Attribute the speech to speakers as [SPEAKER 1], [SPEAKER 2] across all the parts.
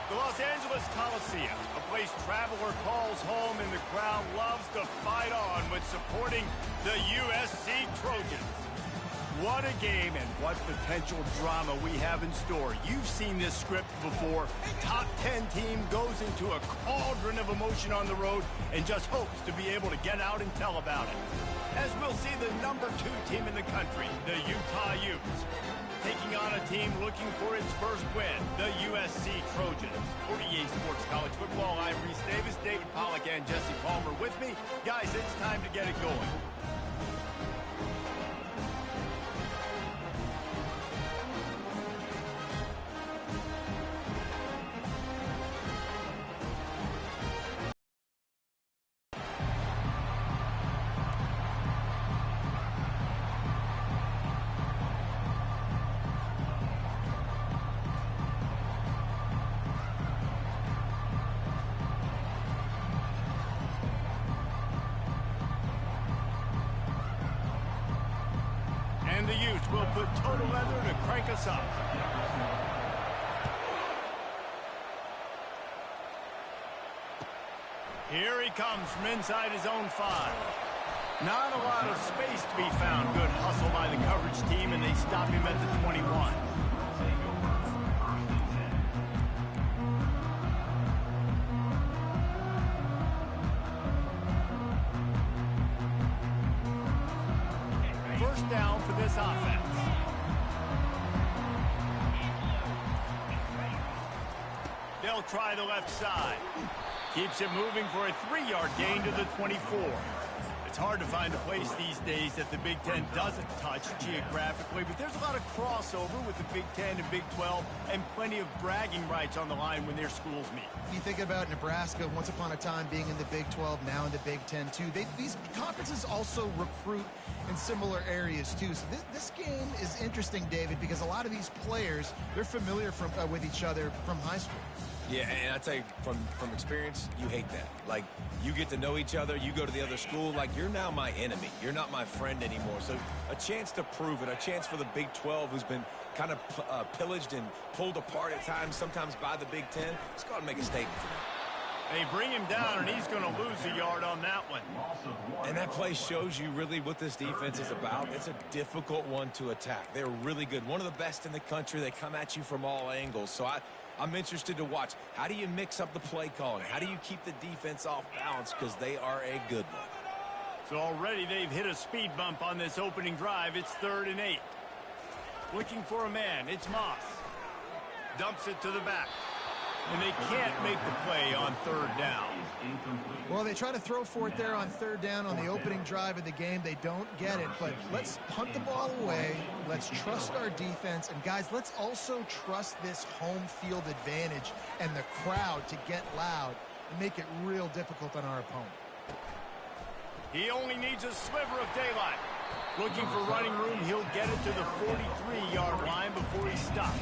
[SPEAKER 1] The Los Angeles Coliseum, a place traveler calls home and the crowd loves to fight on with supporting the USC Trojans. What a game and what potential drama we have in store. You've seen this script before. Top 10 team goes into a cauldron of emotion on the road and just hopes to be able to get out and tell about it. As we'll see the number 2 team in the country, the Utah Utes, taking on a team looking for its first win, the USC Trojans. For EA Sports College Football, I'm Reese Davis, David Pollack, and Jesse Palmer with me. Guys, it's time to get it going. And the Utes will put total leather to crank us up. Here he comes from inside his own 5. Not a lot of space to be found. Good hustle by the coverage team, and they stop him at the 21. First down for this offense. They'll try the left side. Keeps it moving for a 3-yard gain to the 24. It's hard to find a place these days that the Big Ten doesn't touch geographically, but there's a lot of crossover with the Big Ten and Big 12 and plenty of bragging rights on the line when their schools meet.
[SPEAKER 2] You think about Nebraska once upon a time being in the Big 12, now in the Big 10 too. These conferences also recruit in similar areas too. So this game is interesting, David, because a lot of these players, they're familiar with each other from high school.
[SPEAKER 3] Yeah, and I tell you, from experience, you hate that. Like, you get to know each other, you go to the other school, like, you're now my enemy. You're not my friend anymore. So a chance to prove it, a chance for the Big 12, who's been kind of pillaged and pulled apart at times, sometimes by the Big 10. Let's go out and make a statement for them.
[SPEAKER 1] They bring him down, and he's going to lose a yard on that one.
[SPEAKER 3] And that play shows you really what this defense is about. It's a difficult one to attack. They're really good. One of the best in the country. They come at you from all angles. So I'm interested to watch. How do you mix up the play calling? How do you keep the defense off balance? Because they are a good one.
[SPEAKER 1] So already they've hit a speed bump on this opening drive. It's 3rd and 8. Looking for a man. It's Moss. Dumps it to the back. And they can't make the play on 3rd down.
[SPEAKER 2] Well, they try to throw for it there on 3rd down on the opening drive of the game. They don't get it, but let's punt the ball away. Let's trust our defense. And, guys, let's also trust this home field advantage and the crowd to get loud and make it real difficult on our opponent.
[SPEAKER 1] He only needs a sliver of daylight. Looking for running room, he'll get it to the 43-yard line before he stops.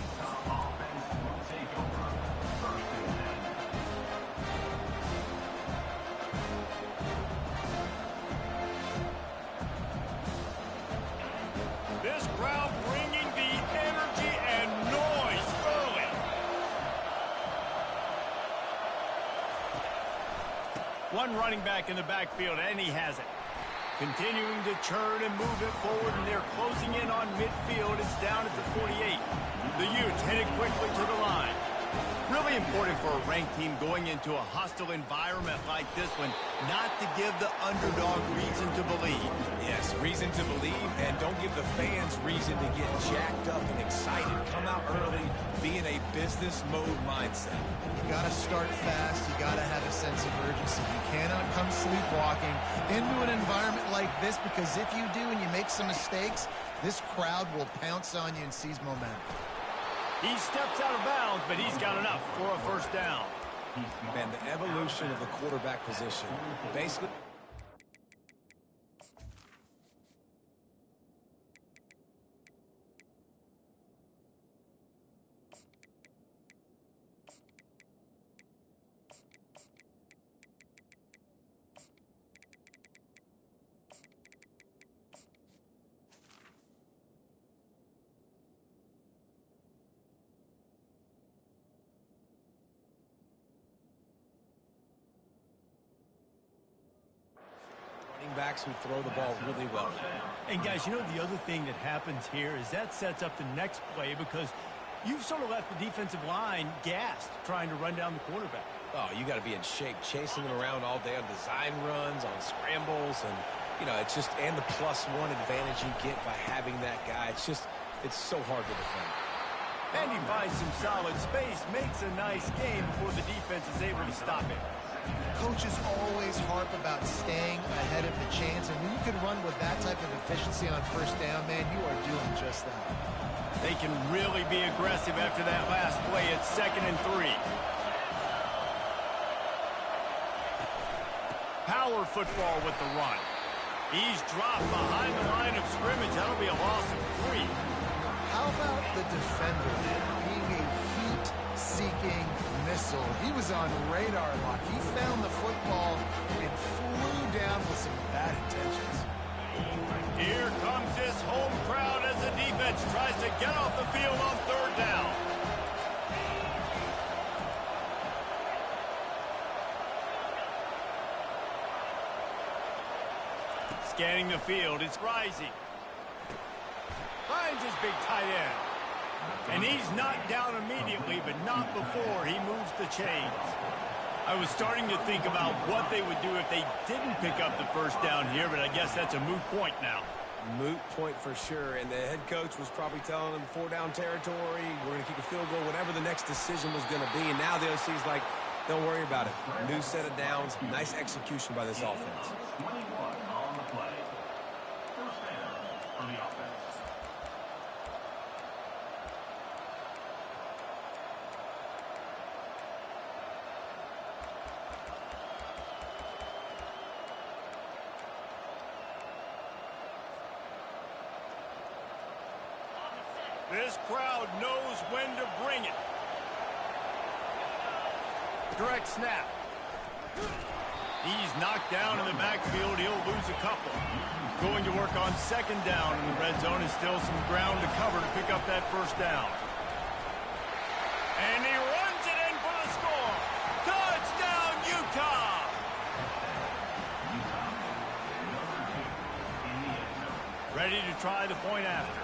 [SPEAKER 1] This crowd bringing the energy and noise early. One running back in the backfield, and he has it. Continuing to churn and move it forward, and they're closing in on midfield. It's down at the 48. The Utes headed quickly to the line. Really important for a ranked team going into a hostile environment like this one, not to give the underdog reason to believe.
[SPEAKER 3] Yes, reason to believe, and don't give the fans reason to get jacked up and excited. Come out early, be in a business mode mindset.
[SPEAKER 2] You got to start fast. You got to have a sense of urgency. You cannot come sleepwalking into an environment like this, because if you do and you make some mistakes, this crowd will pounce on you and seize momentum.
[SPEAKER 1] He steps out of bounds, but he's got enough for a 1st down.
[SPEAKER 3] Man, the evolution of the quarterback position, basically. backs who throw the ball really well.
[SPEAKER 1] And, guys, you know the other thing that happens here is that sets up the next play because you've sort of left the defensive line gassed trying to run down the quarterback.
[SPEAKER 3] Oh, you got to be in shape, chasing him around all day on design runs, on scrambles, and, you know, it's just, and the +1 advantage you get by having that guy. It's just, it's so hard to defend.
[SPEAKER 1] And he finds some solid space, makes a nice game before the defense is able to stop it.
[SPEAKER 2] Coaches always harp about staying ahead of the chance, and when you can run with that type of efficiency on first down, man, you are doing just that.
[SPEAKER 1] They can really be aggressive after that last play. It's 2nd and 3. Power football with the run. He's dropped behind the line of scrimmage. That'll be a loss of 3.
[SPEAKER 2] How about the defender being a heat-seeking missile? He was on radar lock. He found the football and flew down with some bad intentions.
[SPEAKER 1] Here comes this home crowd as the defense tries to get off the field on 3rd down. Scanning the field, it's Rising. Finds his big tight end. And he's knocked down immediately, but not before he moves the chains. I was starting to think about what they would do if they didn't pick up the first down here, but I guess that's a moot point now.
[SPEAKER 3] Moot point for sure, and the head coach was probably telling them 4-down territory, we're going to kick a field goal, whatever the next decision was going to be, and now the OC's like, don't worry about it. New set of downs, nice execution by this offense.
[SPEAKER 1] This crowd knows when to bring it. Direct snap. He's knocked down in the backfield. He'll lose a couple. Going to work on 2nd down in the red zone. Is still some ground to cover to pick up that first down. And he runs it in for the score. Touchdown, Utah! Ready to try the point after.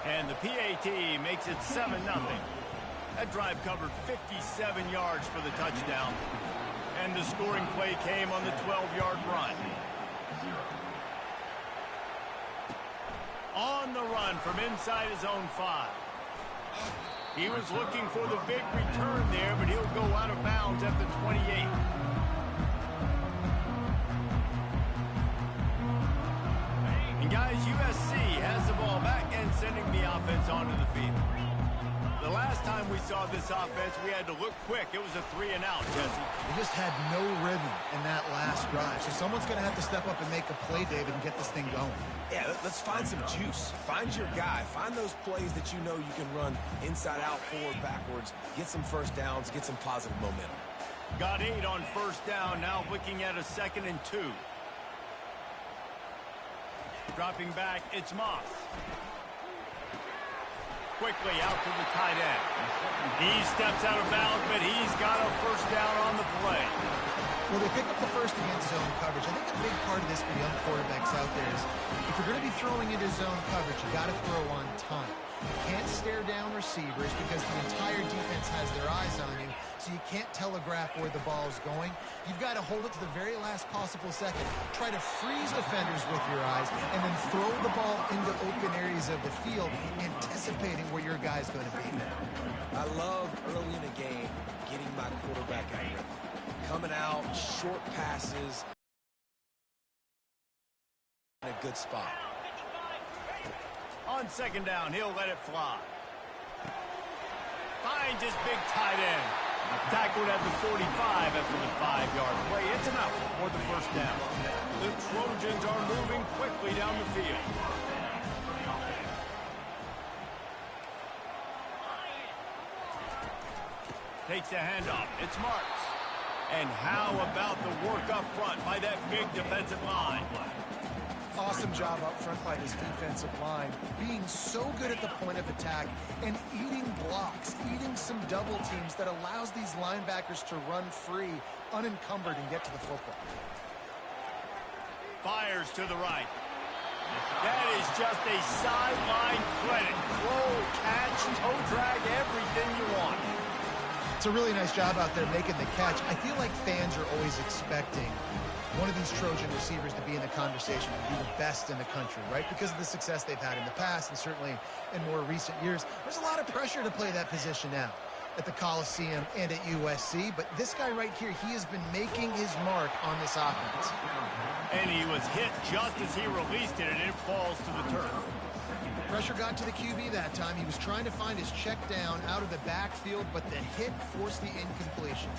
[SPEAKER 1] And the PAT makes it 7-0. That drive covered 57 yards for the touchdown. And the scoring play came on the 12-yard run. On the run from inside his own 5. He was looking for the big return there, but he'll go out of bounds at the 28. And guys, USC has the ball back and sending the offense onto the field. The last time we saw this offense, we had to look quick. It was a 3-and-out, Jesse.
[SPEAKER 2] They just had no rhythm in that last drive. So someone's going to have to step up and make a play, David, and get this thing going.
[SPEAKER 3] Yeah, let's find some juice. Find your guy. Find those plays that you know you can run inside out, forward, backwards. Get some first downs. Get some positive momentum.
[SPEAKER 1] Got 8 on first down. Now looking at a 2nd and 2. Dropping back, it's Moss. Quickly out to the tight end. He steps out of bounds, but he's got a first down on the play.
[SPEAKER 2] Well, they pick up the first against zone coverage. I think a big part of this for young quarterbacks out there is if you're going to be throwing into zone coverage, you got to throw on time. You can't stare down receivers because the entire defense has their eyes on you, so you can't telegraph where the ball's going. You've got to hold it to the very last possible second. Try to freeze defenders with your eyes, and then throw the ball into open areas of the field, anticipating where your guy's going to be.
[SPEAKER 3] I love early in a game getting my quarterback out of rhythm. Coming out, short passes, in a good spot.
[SPEAKER 1] On 2nd down, he'll let it fly. Finds his big tight end. Tackled at the 45 after the 5-yard play. It's enough for the first down. The Trojans are moving quickly down the field. Takes the handoff. It's Marks. And how about the work up front by that big defensive line?
[SPEAKER 2] Awesome job up front by this defensive line, being so good at the point of attack and eating blocks, eating some double teams that allows these linebackers to run free, unencumbered, and get to the football.
[SPEAKER 1] Fires to the right. That is just a sideline credit. Throw, catch, toe drag, everything you want.
[SPEAKER 2] It's a really nice job out there making the catch. I feel like fans are always expecting one of these Trojan receivers to be in the conversation and be the best in the country, right? Because of the success they've had in the past and certainly in more recent years. There's a lot of pressure to play that position now at the Coliseum and at USC, but this guy right here, he has been making his mark on this offense.
[SPEAKER 1] And he was hit just as he released it, and it falls to the turf.
[SPEAKER 2] Pressure got to the QB that time. He was trying to find his check down out of the backfield, but the hit forced the incompletion.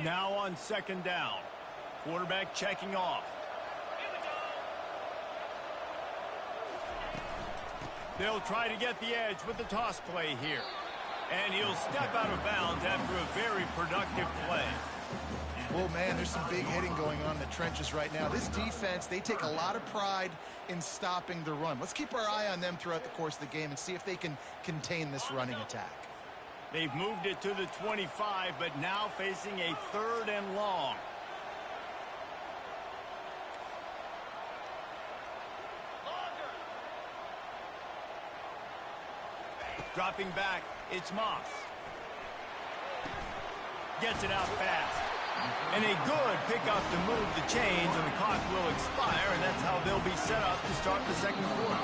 [SPEAKER 1] Now on second down. Quarterback checking off. They'll try to get the edge with the toss play here. And he'll step out of bounds after a very productive play.
[SPEAKER 2] Well, man, there's some big hitting going on in the trenches right now. This defense, they take a lot of pride in stopping the run. Let's keep our eye on them throughout the course of the game and see if they can contain this running attack.
[SPEAKER 1] They've moved it to the 25, but now facing a 3rd and long. Dropping back, it's Moss. Gets it out fast. And a good pickup to move the chains, and the clock will expire, and that's how they'll be set up to start the second quarter.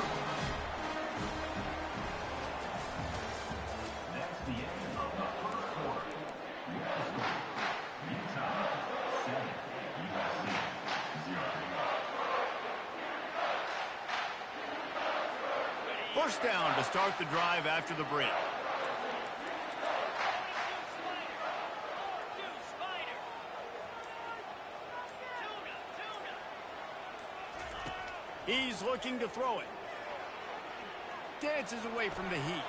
[SPEAKER 1] First down to start the drive after the break. He's looking to throw it. Dances away from the heat.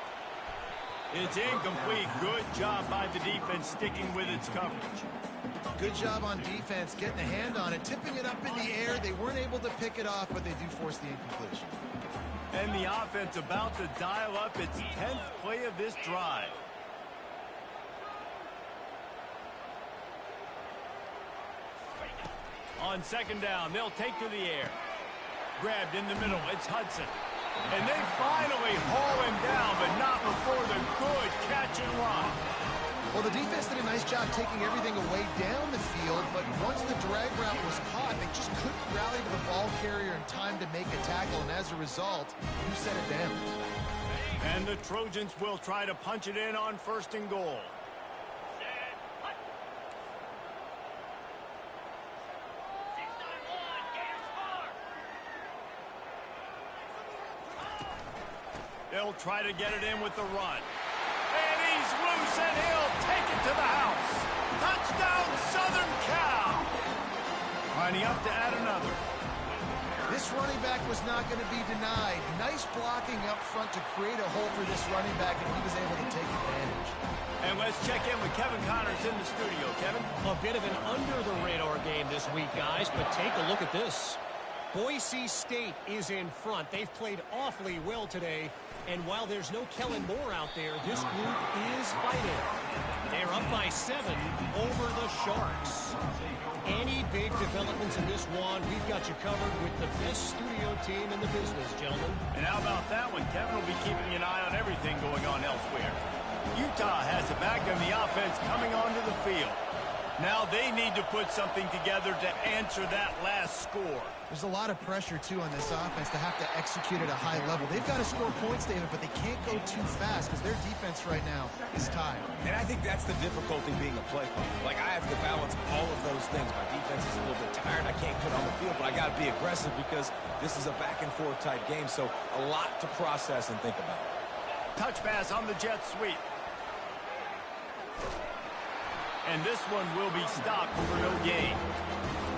[SPEAKER 1] It's incomplete. Good job by the defense sticking with its coverage.
[SPEAKER 2] Good job on defense getting a hand on it, tipping it up in the air. They weren't able to pick it off, but they do force the incompletion.
[SPEAKER 1] And the offense about to dial up its 10th play of this drive. On second down, they'll take to the air. Grabbed in the middle, it's Hudson. And they finally haul him down, but not before the good catch and run.
[SPEAKER 2] Well, the defense did a nice job taking everything away down the field, but once the drag route was caught, they just couldn't rally to the ball carrier in time to make a tackle, and as a result, you set it down.
[SPEAKER 1] And the Trojans will try to punch it in on 1st and goal. They'll try to get it in with the run. And he's loose, and he'll take it to the house. Touchdown, Southern Cal. Lining up to add another.
[SPEAKER 2] This running back was not going to be denied. Nice blocking up front to create a hole for this running back, and he was able to take advantage.
[SPEAKER 1] And let's check in with Kevin Connors in the studio. Kevin?
[SPEAKER 4] A bit of an under-the-radar game this week, guys, but take a look at this. Boise State is in front. They've played awfully well today. And while there's no Kellen Moore out there, this group is fighting. They're up by 7 over the Sharks. Any big developments in this one, we've got you covered with the best studio team in the business, gentlemen.
[SPEAKER 1] And how about that one? Kevin will be keeping an eye on everything going on elsewhere. Utah has it back on the offense coming onto the field. Now they need to put something together to answer that last score.
[SPEAKER 2] There's a lot of pressure, too, on this offense to have to execute at a high level. They've got to score points, David, but they can't go too fast because their defense right now is tired.
[SPEAKER 3] And I think that's the difficulty being a play caller. Like, I have to balance all of those things. My defense is a little bit tired. I can't put on the field, but I got to be aggressive because this is a back-and-forth type game, so a lot to process and think about.
[SPEAKER 1] Touch pass on the jet sweep. And this one will be stopped for no gain.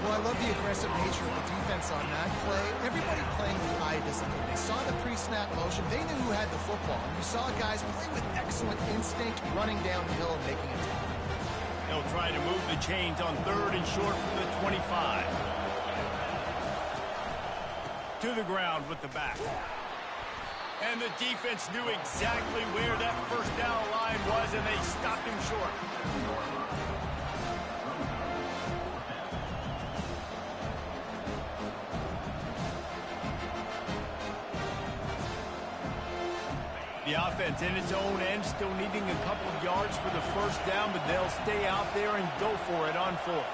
[SPEAKER 2] Well, I love the aggressive nature of the defense on that play. Everybody playing with eye discipline. They saw the pre-snap motion. They knew who had the football. You saw guys play with excellent instinct, running downhill and making a tackle.
[SPEAKER 1] They'll try to move the chains on 3rd and short from the 25. To the ground with the back. And the defense knew exactly where that first down line was, and they stopped him short. The offense in its own end, still needing a couple of yards for the first down, but they'll stay out there and go for it on 4th.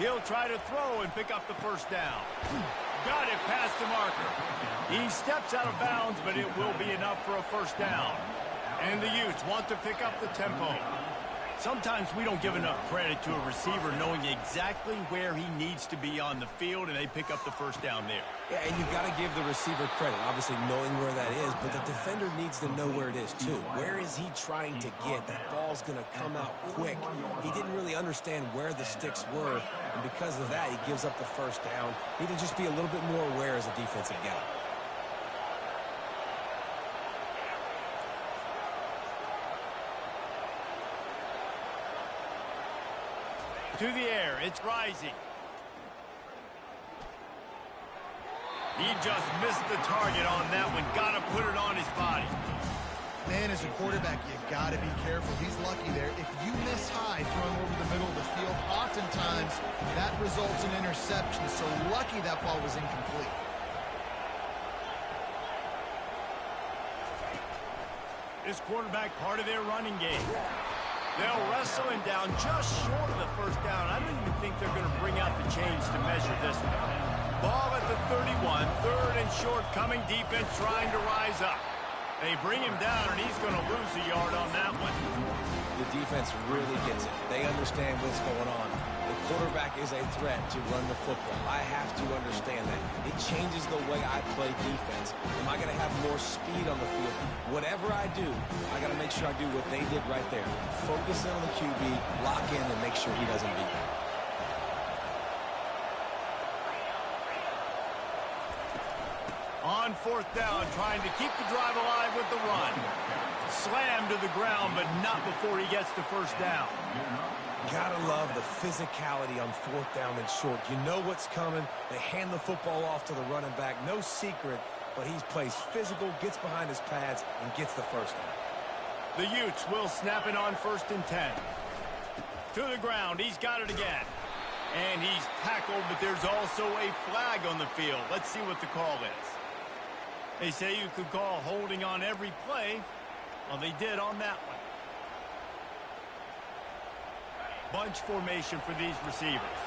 [SPEAKER 1] He'll try to throw and pick up the first down. Got it past the marker. He steps out of bounds, but it will be enough for a first down. And the Utes want to pick up the tempo. Sometimes we don't give enough credit to a receiver knowing exactly where he needs to be on the field, and they pick up the first down there.
[SPEAKER 3] Yeah, and you've got to give the receiver credit, obviously knowing where that is, but the defender needs to know where it is too. Where is he trying to get? That ball's going to come out quick. He didn't really understand where the sticks were, and because of that, he gives up the first down. He need to just be a little bit more aware as a defensive guy.
[SPEAKER 1] To the air, it's rising. He just missed the target on that one. Got to put it on his body.
[SPEAKER 2] Man, as a quarterback, you got to be careful. He's lucky there. If you miss high throwing over the middle of the field, oftentimes that results in interception. So lucky that ball was incomplete.
[SPEAKER 1] This quarterback part of their running game. They'll wrestle him down just short of the first down. I don't even think they're going to bring out the chains to measure this one. Ball at the 31, 3rd and short, coming defense trying to rise up. They bring him down, and he's going to lose a yard on that one.
[SPEAKER 3] The defense really gets it. They understand what's going on. The quarterback is a threat to run the football. I have to understand that. It changes the way I play defense. Am I going to have more speed on the field? Whatever I do, I got to make sure I do what they did right there. Focus in on the QB, lock in, and make sure he doesn't beat me.
[SPEAKER 1] On 4th down, trying to keep the drive alive with the run. Slammed to the ground, but not before he gets the first down.
[SPEAKER 3] Gotta love the physicality on 4th down and short. You know what's coming. They hand the football off to the running back. No secret, but he plays physical, gets behind his pads, and gets the first down.
[SPEAKER 1] The Utes will snap it on 1st and 10. To the ground, he's got it again. And he's tackled, but there's also a flag on the field. Let's see what the call is. They say you could call holding on every play. Well, they did on that one. Bunch formation for these receivers.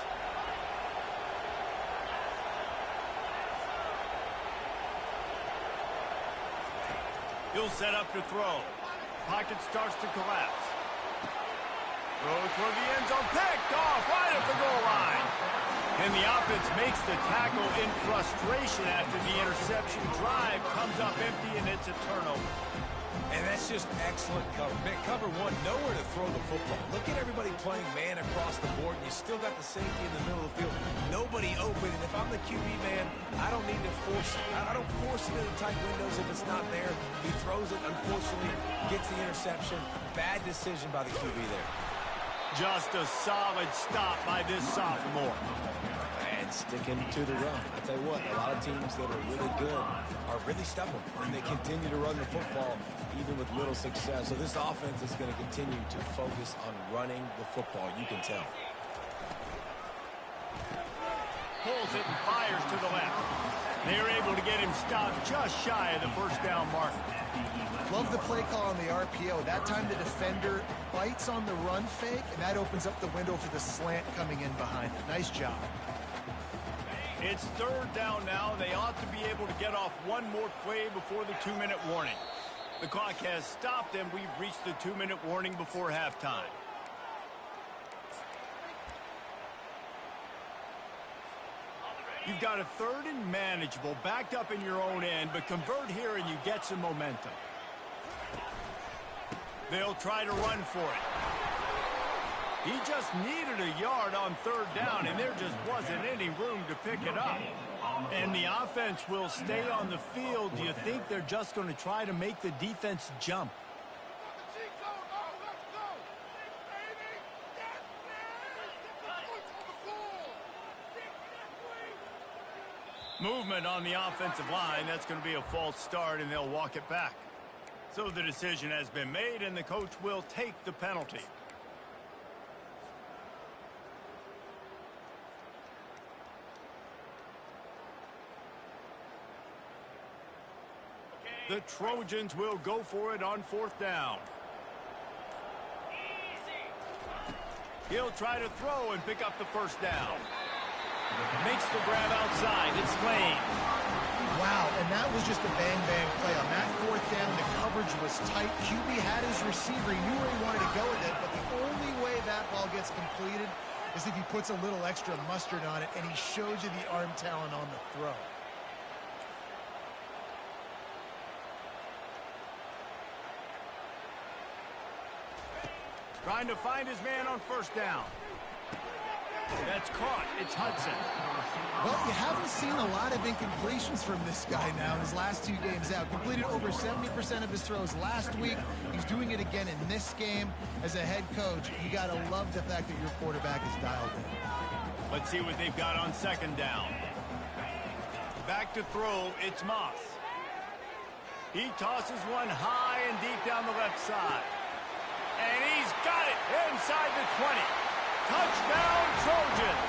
[SPEAKER 1] He'll set up to throw. Pocket starts to collapse. Throw toward the end zone. Picked off right at the goal line. And the offense makes the tackle in frustration after the interception. Drive comes up empty, and it's a turnover.
[SPEAKER 3] And that's just excellent cover. Man, cover one, nowhere to throw the football. Look at everybody playing man across the board, and you still got the safety in the middle of the field. Nobody open, and if I'm the QB man, I don't need to force it. I don't force it into tight windows if it's not there. He throws it, unfortunately, gets the interception. Bad decision by the QB there.
[SPEAKER 1] Just a solid stop by this sophomore.
[SPEAKER 3] And sticking to the run. I tell you what, a lot of teams that are really good are really stubborn, and they continue to run the football even with little success. So this offense is going to continue to focus on running the football. You can tell.
[SPEAKER 1] Pulls it and fires to the left. They're able to get him stopped just shy of the first down mark.
[SPEAKER 2] Love the play call on the RPO. That time the defender bites on the run fake, and that opens up the window for the slant coming in behind it. Nice job.
[SPEAKER 1] It's 3rd down now. They ought to be able to get off one more play before the 2-minute warning. The clock has stopped, and we've reached the 2-minute warning before halftime. You've got a 3rd and manageable, backed up in your own end, but convert here and you get some momentum. They'll try to run for it. He just needed a yard on third down, and there just wasn't any room to pick it up. And the offense will stay on the field. Do you think they're just going to try to make the defense jump? Movement on the offensive line. That's going to be a false start, and they'll walk it back. So the decision has been made, and the coach will take the penalty. The Trojans will go for it on fourth down. He'll try to throw and pick up the first down. Makes the grab outside. It's Lane.
[SPEAKER 2] Wow, and that was just a bang-bang play. On that fourth down, the coverage was tight. QB had his receiver. He knew where he wanted to go with it, but the only way that ball gets completed is if he puts a little extra mustard on it, and he shows you the arm talent on the throw.
[SPEAKER 1] Trying to find his man on first down. That's caught. It's Hudson.
[SPEAKER 2] Well, you haven't seen a lot of incompletions from this guy now in his last 2 games out. Completed over 70% of his throws last week. He's doing it again in this game. As a head coach, you got to love the fact that your quarterback is dialed in.
[SPEAKER 1] Let's see what they've got on second down. Back to throw. It's Moss. He tosses one high and deep down the left side. And he's got it inside the 20. Touchdown, Trojans.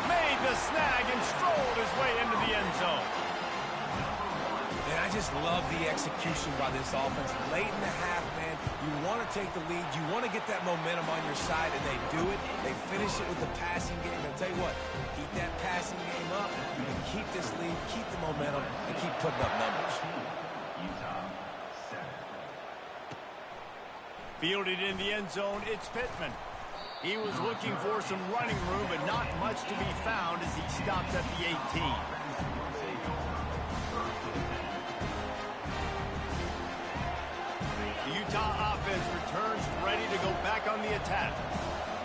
[SPEAKER 1] Made the snag and strolled his way into the end zone.
[SPEAKER 3] And I just love the execution by this offense. Late in the half, man, you want to take the lead. You want to get that momentum on your side, and they do it. They finish it with the passing game. And I'll tell you what, keep that passing game up. You can keep this lead, keep the momentum, and keep putting up numbers.
[SPEAKER 1] Fielded in the end zone, it's Pittman. He was looking for some running room, but not much to be found as he stops at the 18. The Utah offense returns ready to go back on the attack.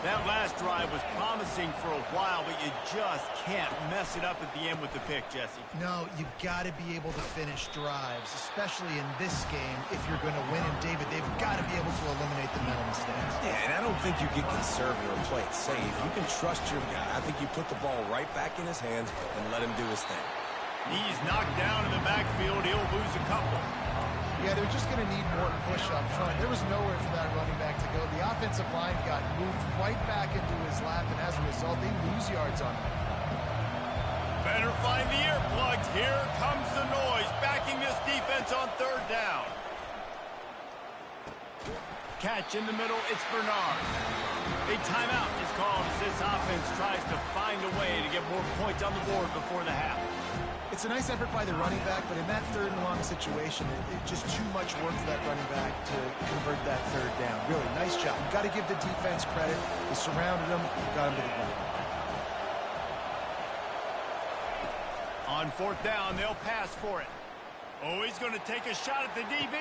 [SPEAKER 1] That last drive was promising for a while, but you just can't mess it up at the end with the pick, Jesse.
[SPEAKER 2] No, you've got to be able to finish drives, especially in this game if you're going to win. And, David, they've got to be able to eliminate the mental mistakes.
[SPEAKER 3] Yeah, and I don't think you get conservative or play it safe. You can trust your guy. I think you put the ball right back in his hands and let him do his thing.
[SPEAKER 1] He's knocked down in the backfield. He'll lose a couple.
[SPEAKER 2] Yeah, they're just going to need more push up front. There was nowhere for that running back to go. The offensive line got moved right back into his lap, and as a result, they lose yards on him.
[SPEAKER 1] Better find the earplugs. Here comes the noise, backing this defense on third down. Catch in the middle, it's Bernard. A timeout is called as this offense tries to find a way to get more points on the board before the half.
[SPEAKER 2] It's a nice effort by the running back, but in that third and long situation, it's just too much work for that running back to convert that third down. Really, nice job. You've got to give the defense credit. They surrounded him, got him to the ground.
[SPEAKER 1] On fourth down, they'll pass for it. Oh, he's going to take a shot at the DB.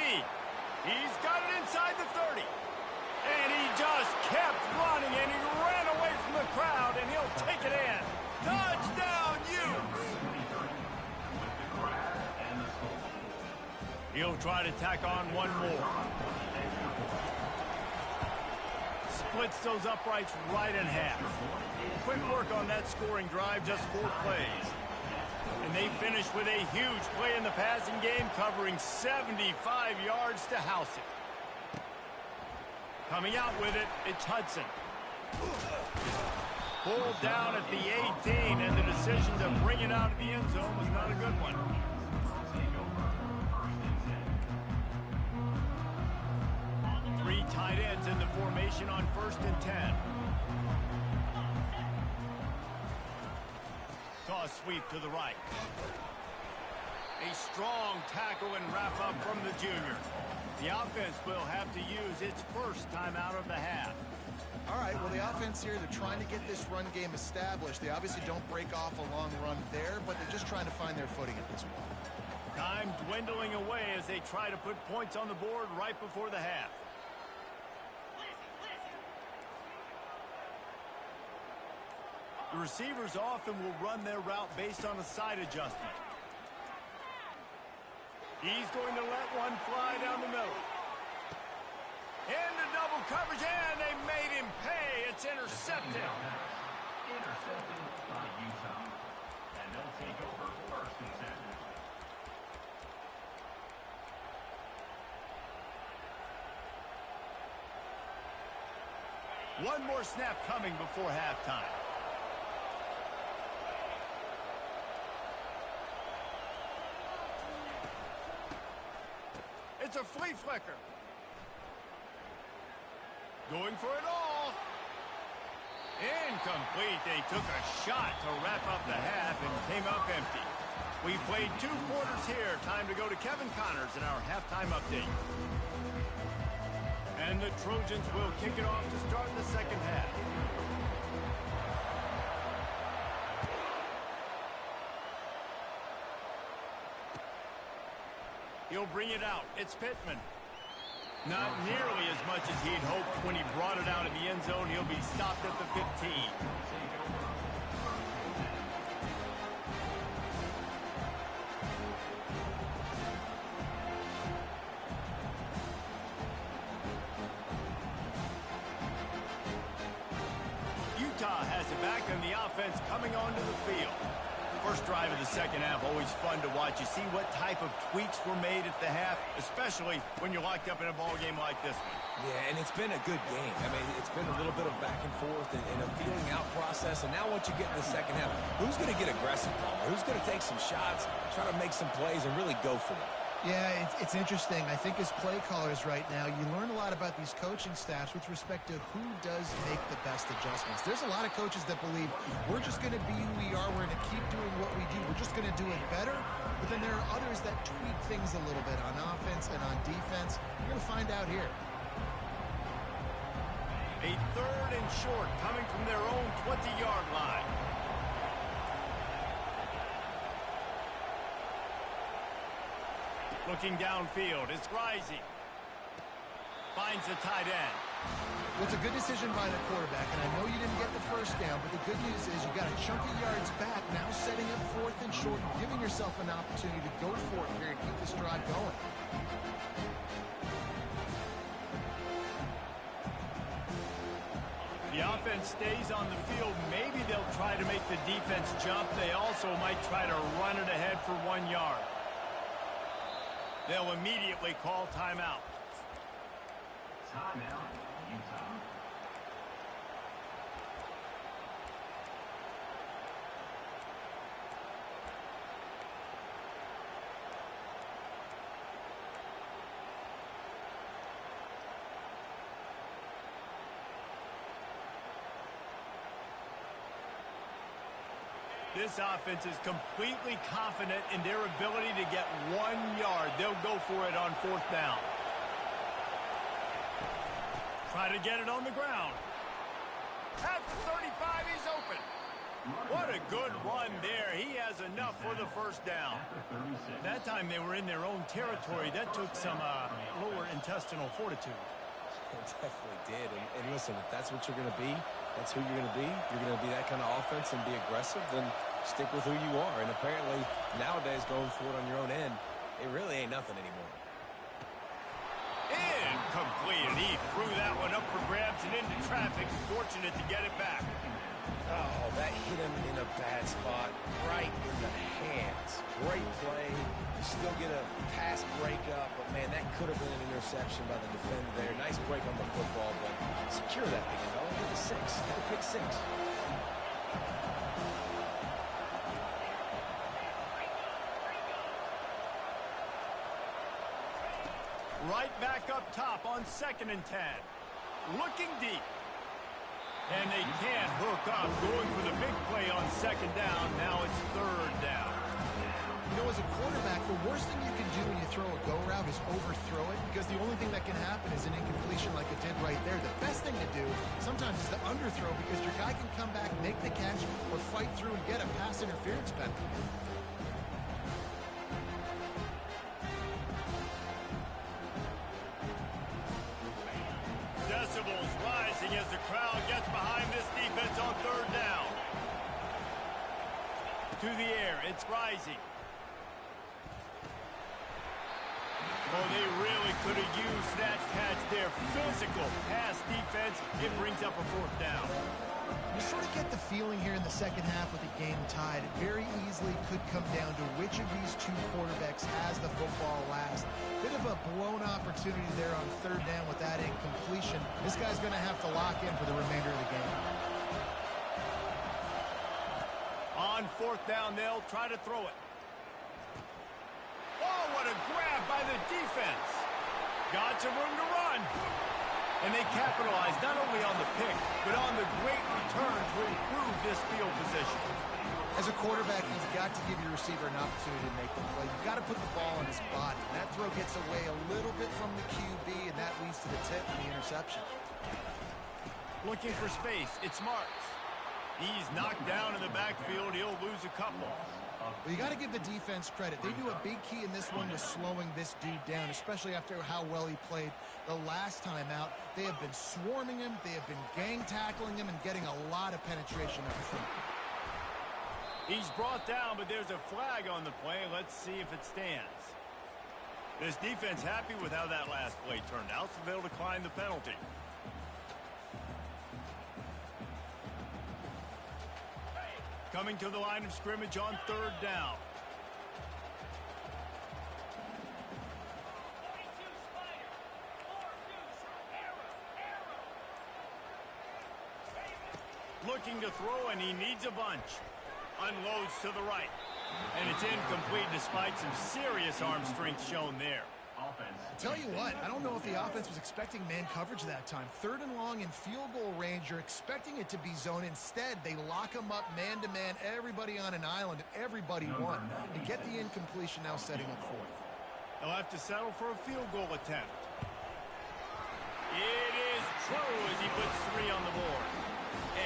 [SPEAKER 1] He's got it inside the 30. And he just kept running, and he ran away from the crowd, and he'll take it in. Touchdown, Utes! He'll try to tack on one more. Splits those uprights right in half. Quick work on that scoring drive, just 4 plays. And they finish with a huge play in the passing game, covering 75 yards to house it. Coming out with it, it's Hudson. Pulled down at the 18, and the decision to bring it out of the end zone was not a good one. Three tight ends in the formation on 1st and 10. Toss sweep to the right. A strong tackle and wrap up from the junior. The offense will have to use its first time out of the half.
[SPEAKER 2] All right, well, the offense here, they're trying to get this run game established. They obviously don't break off a long run there, but they're just trying to find their footing at this point.
[SPEAKER 1] Time dwindling away as they try to put points on the board right before the half. The receivers often will run their route based on a side adjustment. He's going to let one fly down the middle. Into double coverage, and they made him pay. It's intercepted.
[SPEAKER 5] Intercepted by Utah. And they'll take over first and 10.
[SPEAKER 1] One more snap coming before halftime. It's a flea flicker. Going for it all. Incomplete. They took a shot to wrap up the half and came up empty. We played 2 quarters here. Time to go to Kevin Connors in our halftime update. And the Trojans will kick it off to start the second half. He'll bring it out. It's Pittman. Not nearly as much as he'd hoped when he brought it out of the end zone. He'll be stopped at the 15. Utah has it back, and the offense coming onto the field. First drive of the second half, always fun to watch. You see what type of tweaks were made at the half, especially when you're locked up in a ball game like this one.
[SPEAKER 3] Yeah, and it's been a good game. I mean, it's been a little bit of back and forth and a feeling out process. And now once you get in the second half, who's going to get aggressive, Palmer? Who's going to take some shots, try to make some plays, and really go for it?
[SPEAKER 2] Yeah, it's interesting. I think as play callers right now, you learn a lot about these coaching staffs with respect to who does make the best adjustments. There's a lot of coaches that believe we're just going to be who we are. We're going to keep doing what we do. We're just going to do it better. But then there are others that tweak things a little bit on offense and on defense. You're going to find out here.
[SPEAKER 1] A 3rd and short coming from their own 20-yard line. Looking downfield, it's Rising. Finds the tight end.
[SPEAKER 2] Well, it's a good decision by the quarterback, and I know you didn't get the first down, but the good news is you got a chunk of yards back, now setting up 4th and short, and giving yourself an opportunity to go for it here and keep this drive going.
[SPEAKER 1] The offense stays on the field. Maybe they'll try to make the defense jump. They also might try to run it ahead for 1 yard. They'll immediately call timeout.
[SPEAKER 5] Timeout, Utah.
[SPEAKER 1] This offense is completely confident in their ability to get 1 yard. They'll go for it on 4th down. Try to get it on the ground. At the 35, he's open. What a good run there. He has enough for the first down. That time they were in their own territory. That took some lower intestinal fortitude.
[SPEAKER 3] It definitely did. And listen, if that's what you're going to be, that's who you're going to be. You're going to be that kind of offense and be aggressive, then stick with who you are. And apparently, nowadays, going for it on your own end, it really ain't nothing anymore.
[SPEAKER 1] Incomplete. And he threw that one up for grabs and into traffic. Fortunate to get it back.
[SPEAKER 3] Oh, that hit him in a bad spot, right in the hands. Great play. You still get a pass breakup, but, man, that could have been an interception by the defender there. Nice break on the football, but secure that big fella. Get the 6. Get the pick 6.
[SPEAKER 1] Right back up top on 2nd and 10. Looking deep. And they can't hook up. Going for the big play on 2nd down. Now it's 3rd down.
[SPEAKER 2] You know, as a quarterback, the worst thing you can do when you throw a go route is overthrow it, because the only thing that can happen is an incompletion like it did right there. The best thing to do sometimes is to underthrow, because your guy can come back, make the catch, or fight through and get a pass interference penalty.
[SPEAKER 1] Decibels rising as the crowd gets behind this defense on 3rd down. to the air. It's rising. Oh, they really could have used that catch there. Physical pass defense. It brings up a fourth down.
[SPEAKER 2] You sort of get the feeling here in the second half with the game tied. It very easily could come down to which of these two quarterbacks has the football last. Bit of a blown opportunity there on third down with that incompletion. This guy's going to have to lock in for the remainder of the game.
[SPEAKER 1] On fourth down, they'll try to throw it. Oh, what a grab by the defense. Got some room to run. And they capitalized not only on the pick, but on the great return to improve this field position.
[SPEAKER 2] As a quarterback, you've got to give your receiver an opportunity to make the play. You've got to put the ball on his body. And that throw gets away a little bit from the QB, and that leads to the tip and the interception.
[SPEAKER 1] Looking for space. It's Marks. He's knocked down in the backfield. He'll lose a couple.
[SPEAKER 2] Well, you got to give the defense credit. They knew a big key in this one was slowing this dude down, especially after how well he played the last time out. They have been swarming him. They have been gang tackling him and getting a lot of penetration up front.
[SPEAKER 1] He's brought down, but there's a flag on the play. Let's see if it stands. This defense happy with how that last play turned out, so they'll decline the penalty. Coming to the line of scrimmage on third down. Looking to throw, and he needs a bunch. Unloads to the right. And it's incomplete despite some serious arm strength shown there.
[SPEAKER 2] Tell you what, I don't know if the offense was expecting man coverage that time. Third and long in field goal range, you're expecting it to be zone. Instead, they lock them up man-to-man, everybody on an island, and everybody won. And get the incompletion now setting up fourth.
[SPEAKER 1] They'll have to settle for a field goal attempt. It is true as he puts 3 on the board.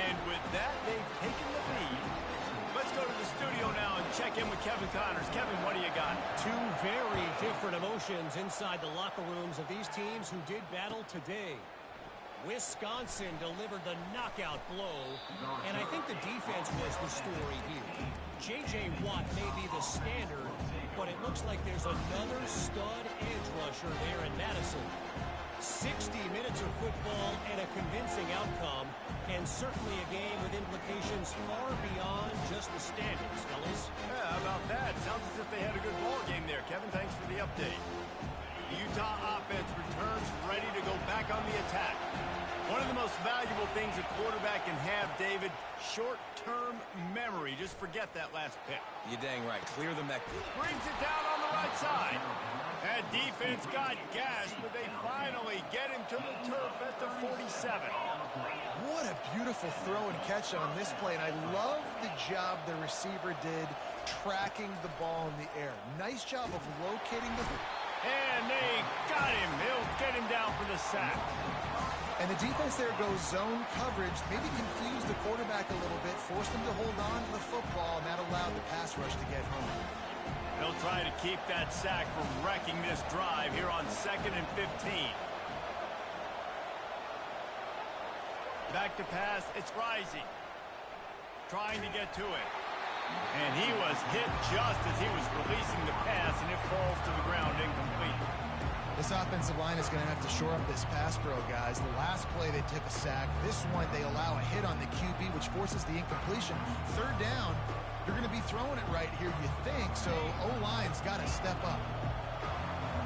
[SPEAKER 1] And with that, they've taken the lead. Let's go to the studio now and check in with Kevin Connors. Kevin, what do you got?
[SPEAKER 4] Two very different emotions inside the locker rooms of these teams who did battle today. Wisconsin delivered the knockout blow, and I think the defense was the story here. J.J. Watt may be the standard, but it looks like there's another stud edge rusher there in Madison. 60 minutes of football and a convincing outcome, and certainly a game with implications far beyond just the standings, fellas.
[SPEAKER 1] Yeah, how about that? Sounds as if they had a good ball game there. Kevin, thanks for the update. The Utah offense returns ready to go back on the attack. One of the most valuable things a quarterback can have, David, short-term memory. Just forget that last pick.
[SPEAKER 3] You're dang right. Clear the mech.
[SPEAKER 1] Brings it down on the right side. That defense got gashed, but they finally get him to the turf at the 47.
[SPEAKER 2] What a beautiful throw and catch on this play, and I love the job the receiver did tracking the ball in the air. Nice job of locating the...
[SPEAKER 1] And they got him. They'll get him down for the sack.
[SPEAKER 2] And the defense there goes zone coverage, maybe confused the quarterback a little bit, forced him to hold on to the football, and that allowed the pass rush to get home.
[SPEAKER 1] They'll try to keep that sack from wrecking this drive here on 2nd and 15. Back to pass, it's rising. Trying to get to it. And he was hit just as he was releasing the pass, and it falls to the ground incomplete.
[SPEAKER 2] This offensive line is going to have to shore up this pass pro, guys. The last play, they took a sack. This one, they allow a hit on the QB, which forces the incompletion. Third down, you're going to be throwing it right here, you think, so O-line's got to step up.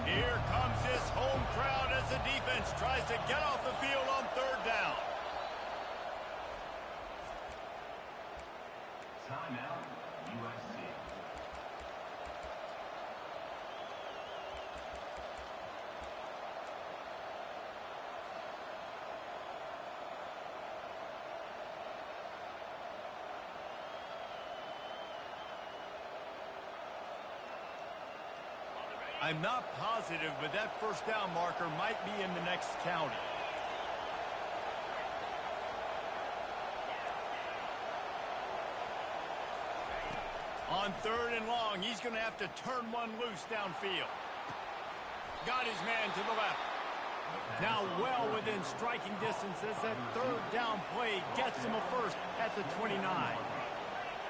[SPEAKER 1] Here comes this home crowd as the defense tries to get off the field on third down.
[SPEAKER 5] Timeout, USC.
[SPEAKER 1] I'm not positive, but that first down marker might be in the next county. On third and long, he's going to have to turn one loose downfield. Got his man to the left. Now well within striking distance as that third down play gets him a first at the 29.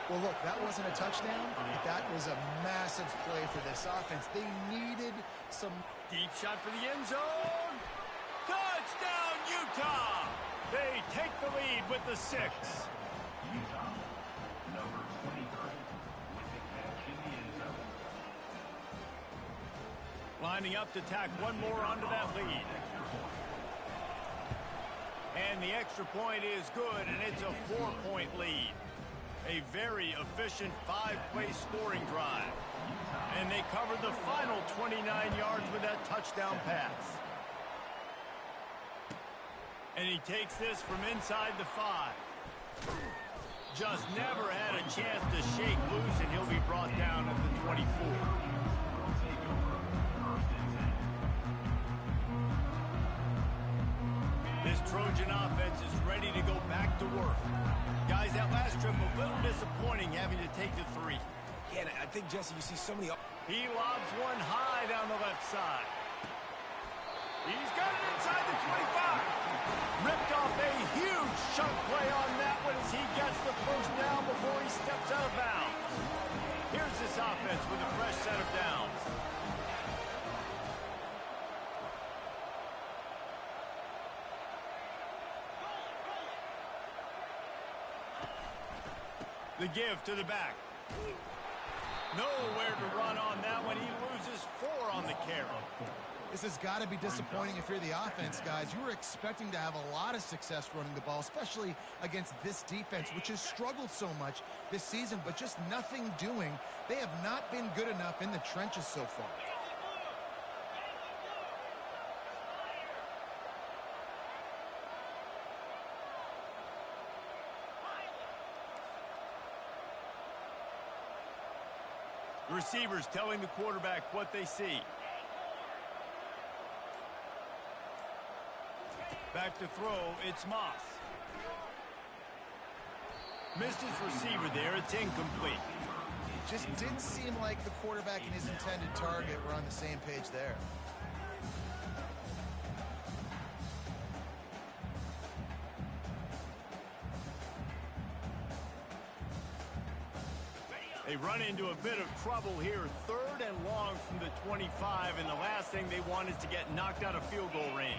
[SPEAKER 2] Well, look, that wasn't a touchdown, but that was a massive play for this offense. They needed some...
[SPEAKER 1] Deep shot for the end zone. Touchdown, Utah! They take the lead with the 6.
[SPEAKER 5] Utah, number 23, with the catch in the end zone.
[SPEAKER 1] Lining up to tack one more onto that lead. And the extra point is good, and it's a 4-point lead. A very efficient 5-play scoring drive. And they covered the final 29 yards with that touchdown pass. And he takes this from inside the 5. Just never had a chance to shake loose, and he'll be brought down at the 24. This Trojan offense is ready to go back to work. Guys, that last trip a little disappointing having to take the 3.
[SPEAKER 3] Yeah, I think, Jesse, you see so many...
[SPEAKER 1] He lobs one high down the left side. He's got it inside the 25. Ripped off a huge chunk play on that one as he gets the first down before he steps out of bounds. Here's this offense with a fresh set of downs. The give to the back. Nowhere to run on that one. He loses 4 on the carry.
[SPEAKER 2] This has got to be disappointing if you're the offense, guys. You were expecting to have a lot of success running the ball, especially against this defense, which has struggled so much this season, but just nothing doing. They have not been good enough in the trenches so far.
[SPEAKER 1] Receivers telling the quarterback what they see. Back to throw, it's Moss. Missed his receiver there, it's incomplete.
[SPEAKER 2] It just didn't seem like the quarterback and his intended target were on the same page there.
[SPEAKER 1] They run into a bit of trouble here, 3rd and long from the 25, and the last thing they want is to get knocked out of field goal range.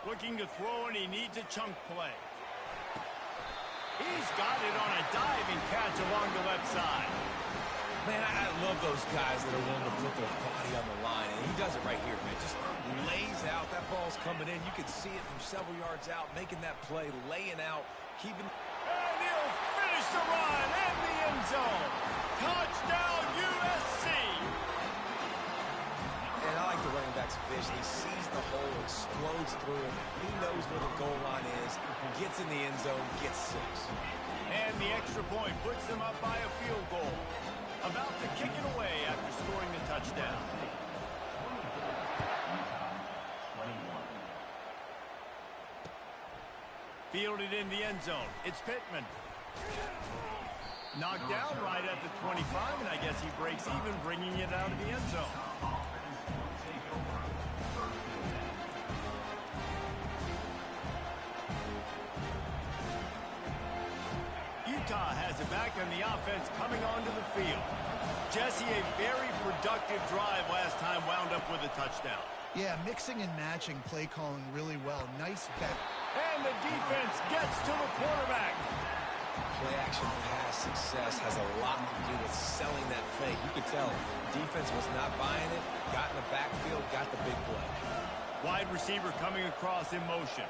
[SPEAKER 1] Looking to throw, and he needs a chunk play. He's got it on a diving catch along the left side.
[SPEAKER 3] Man, I love those guys that are willing to put their body on the line, and he does it right here, man. Just lays out. That ball's coming in. You can see it from several yards out, making that play, laying out, keeping...
[SPEAKER 1] And he'll finish the run in the end zone. Touchdown, USC!
[SPEAKER 3] And I like the running back's vision. He sees the hole, explodes through it. He knows where the goal line is, gets in the end zone, gets 6.
[SPEAKER 1] And the extra point puts them up by a field goal. About to kick it away after scoring the touchdown. Fielded in the end zone. It's Pittman. Knocked down right at the 25, and I guess he breaks even, bringing it out of the end zone. Utah has it back, and the offense coming onto the field. Jesse, a very productive drive last time, wound up with a touchdown.
[SPEAKER 2] Yeah, mixing and matching play calling really well. Nice bet.
[SPEAKER 1] And the defense gets to the quarterback.
[SPEAKER 3] Play action pass success has a lot to do with selling that fake. You could tell defense was not buying it, got in the backfield, got the big play.
[SPEAKER 1] Wide receiver coming across in motion.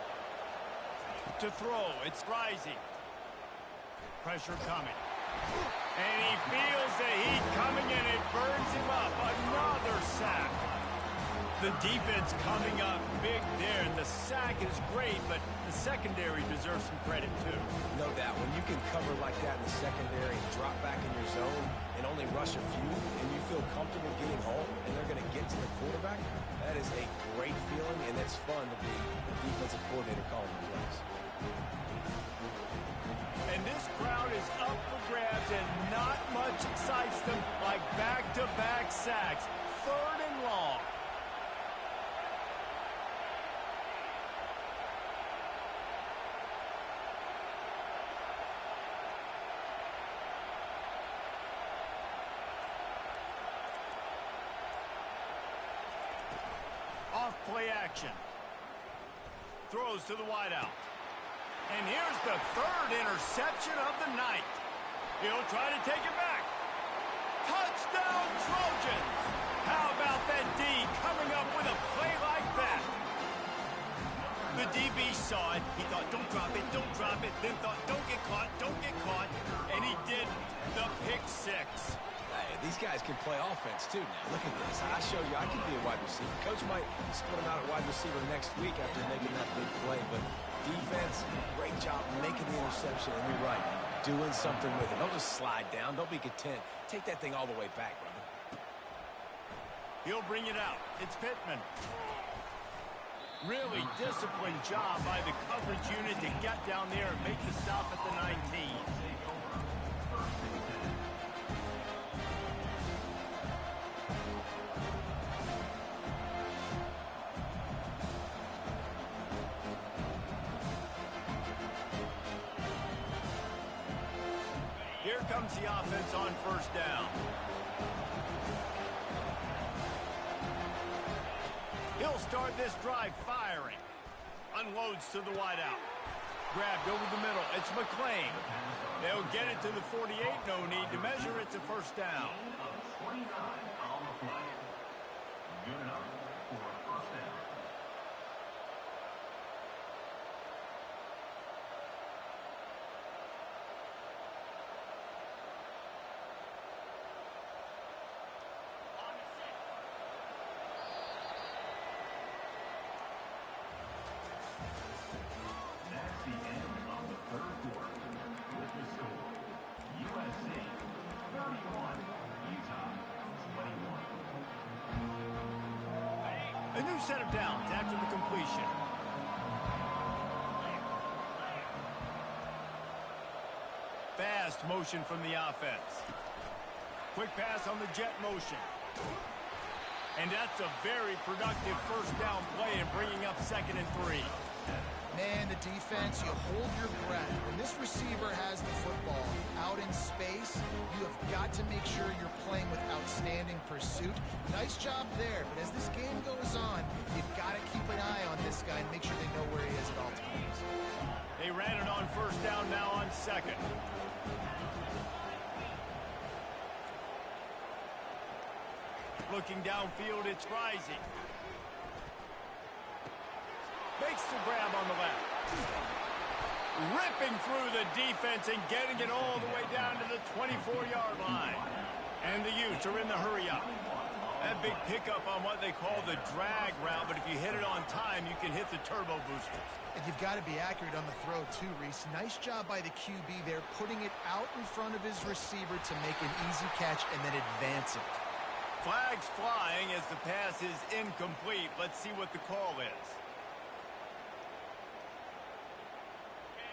[SPEAKER 1] To throw, it's rising. Pressure coming. And he feels the heat coming, and it burns him up. Another sack. The defense coming up big there, and the sack is great, but the secondary deserves some credit, too.
[SPEAKER 3] No doubt. When you can cover like that in the secondary and drop back in your zone and only rush a few, and you feel comfortable getting home, and they're going to get to the quarterback, that is a great feeling, and it's fun to be a defensive coordinator calling the plays.
[SPEAKER 1] And this crowd is up for grabs, and not much much excites them like back-to-back sacks. 3rd and long. Off-play action. Throws to the wideout. And here's the 3rd interception of the night. He'll try to take it back. Touchdown, Trojans! How about that D coming up with a play like that? The DB saw it. He thought, don't drop it, don't drop it. Then thought, don't get caught, don't get caught. And he did the pick 6.
[SPEAKER 3] Hey, these guys can play offense, too, now. Look at this. I show you I can be a wide receiver. Coach might split him out at wide receiver next week after making that big play. But defense, great job making the interception. And you're right, doing something with it. Don't just slide down. Don't be content. Take that thing all the way back, brother.
[SPEAKER 1] He'll bring it out. It's Pittman. Really disciplined job by the coverage unit to get down there and make the stop at the 19. Here comes the offense on 1st down. He'll start this drive firing. Unloads to the wideout. Grabbed over the middle. It's McClain. They'll get it to the 48. No need to measure. It's a 1st down.
[SPEAKER 5] 29 on the play. Good enough for a 1st down. That's the end of the 3rd quarter. With the score, USC 31, Utah 21.
[SPEAKER 1] A new set of downs after the completion. Fast motion from the offense. Quick pass on the jet motion. And that's a very productive 1st down play in bringing up 2nd and 3.
[SPEAKER 2] Man, the defense, you hold your breath. When this receiver has the football out in space, you have got to make sure you're playing with outstanding pursuit. Nice job there, but as this game goes on, you've got to keep an eye on this guy and make sure they know where he is at all times.
[SPEAKER 1] They ran it on 1st down, now on 2nd. Looking downfield, it's Rising. Makes the grab on the left. Ripping through the defense and getting it all the way down to the 24-yard line. And the Utes are in the hurry-up. That big pickup on what they call the drag route, but if you hit it on time, you can hit the turbo boosters.
[SPEAKER 2] And you've got to be accurate on the throw, too, Reese. Nice job by the QB there, putting it out in front of his receiver to make an easy catch and then advance it.
[SPEAKER 1] Flags flying as the pass is incomplete. Let's see what the call is.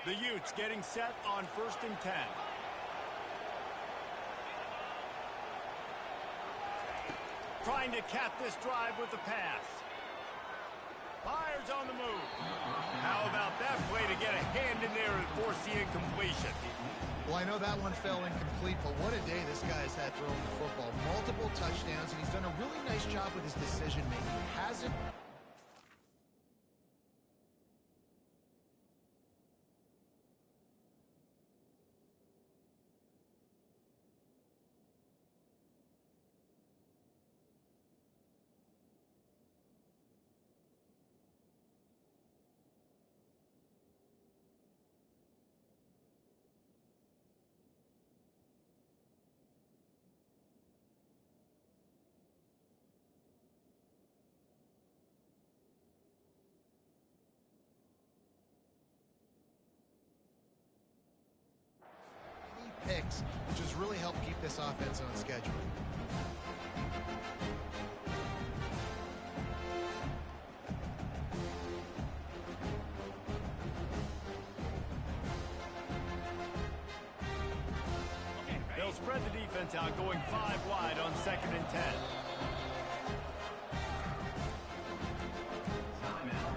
[SPEAKER 1] The Utes getting set on 1st and 10. Trying to cap this drive with the pass. Fires on the move. How about that play to get a hand in there and force the incompletion?
[SPEAKER 2] Well, I know that one fell incomplete, but what a day this guy's had throwing the football. Multiple touchdowns, and he's done a really nice job with his decision-making. He hasn't... picks, which has really helped keep this offense on schedule.
[SPEAKER 1] spread the defense out, going 5 wide on 2nd and 10.
[SPEAKER 5] Timeout.